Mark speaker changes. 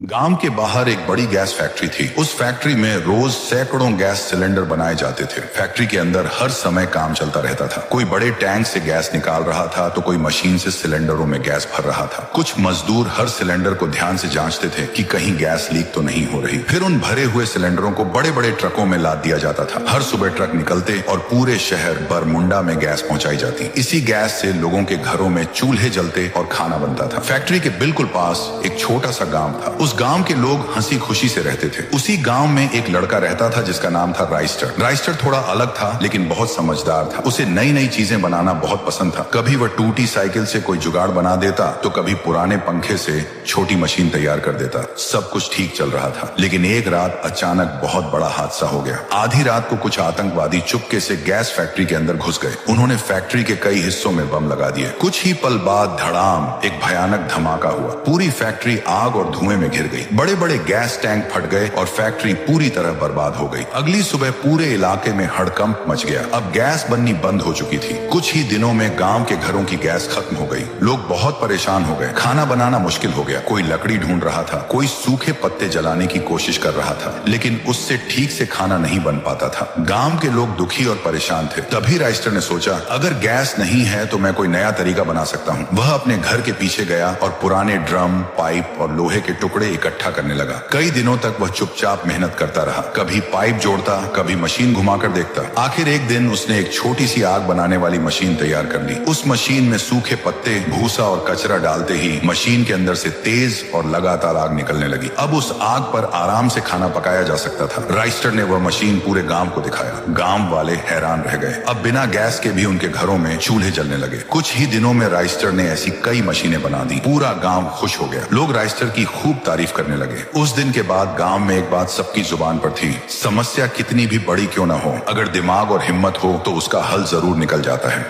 Speaker 1: गांव के बाहर एक बड़ी गैस फैक्ट्री थी। उस फैक्ट्री में रोज सैकड़ों गैस सिलेंडर बनाए जाते थे। फैक्ट्री के अंदर हर समय काम चलता रहता था। कोई बड़े टैंक से गैस निकाल रहा था तो कोई मशीन से सिलेंडरों में गैस भर रहा था। कुछ मजदूर हर सिलेंडर को ध्यान से जांचते थे कि कहीं गैस लीक तो नहीं हो रही। फिर उन भरे हुए सिलेंडरों को बड़े बड़े ट्रकों में लाद दिया जाता था। हर सुबह ट्रक निकलते और पूरे शहर बरमुंडा में गैस पहुंचाई जाती। इसी गैस से लोगों के घरों में चूल्हे जलते और खाना बनता था। फैक्ट्री के बिल्कुल पास एक छोटा सा गांव था। उस गांव के लोग हंसी खुशी से रहते थे। उसी गांव में एक लड़का रहता था जिसका नाम था राइस्टर। राइस्टर थोड़ा अलग था लेकिन बहुत समझदार था। उसे नई नई चीजें बनाना बहुत पसंद था। कभी वह टूटी साइकिल से कोई जुगाड़ बना देता तो कभी पुराने पंखे से छोटी मशीन तैयार कर देता। सब कुछ ठीक चल रहा था, लेकिन एक रात अचानक बहुत बड़ा हादसा हो गया। आधी रात को कुछ आतंकवादी चुपके से गैस फैक्ट्री के अंदर घुस गए। उन्होंने फैक्ट्री के कई हिस्सों में बम लगा दिए। कुछ ही पल बाद धड़ाम एक भयानक धमाका हुआ। पूरी फैक्ट्री आग और धुएं में घिर गई। बड़े बड़े गैस टैंक फट गए और फैक्ट्री पूरी तरह बर्बाद हो गई। अगली सुबह पूरे इलाके में हड़कंप मच गया। अब गैस बननी बंद हो चुकी थी। कुछ ही दिनों में गांव के घरों की गैस खत्म हो गई। लोग बहुत परेशान हो गए। खाना बनाना मुश्किल हो गया। कोई लकड़ी ढूंढ रहा था, कोई सूखे पत्ते जलाने की कोशिश कर रहा था, लेकिन उससे ठीक से खाना नहीं बन पाता था। गांव के लोग दुखी और परेशान थे। तभी राइस्टर ने सोचा, अगर गैस नहीं है तो मैं कोई नया तरीका बना सकता हूँ। वह अपने घर के पीछे गया और पुराने ड्रम, पाइप और लोहे के टुकड़े इकट्ठा करने लगा। कई दिनों तक वह चुपचाप मेहनत करता रहा। कभी पाइप जोड़ता, कभी मशीन घुमाकर देखता। आखिर एक दिन उसने एक छोटी सी आग बनाने वाली मशीन तैयार कर ली। उस मशीन में सूखे पत्ते, भूसा और कचरा डालते ही मशीन के अंदर से तेज और लगातार आग निकलने लगी। अब उस आग पर आराम से खाना पकाया जा सकता था। राइस्टर ने वह मशीन पूरे गांव को दिखाया। गांव वाले हैरान रह गए। अब बिना गैस के भी उनके घरों में चूल्हे जलने लगे। कुछ ही दिनों में राइस्टर ने ऐसी कई मशीनें बना दी। पूरा गांव खुश हो गया। लोग राइस्टर की खूब तारीफ करने लगे। उस दिन के बाद गांव में एक बात सबकी जुबान पर थी, समस्या कितनी भी बड़ी क्यों ना हो, अगर दिमाग और हिम्मत हो तो उसका हल जरूर निकल जाता है।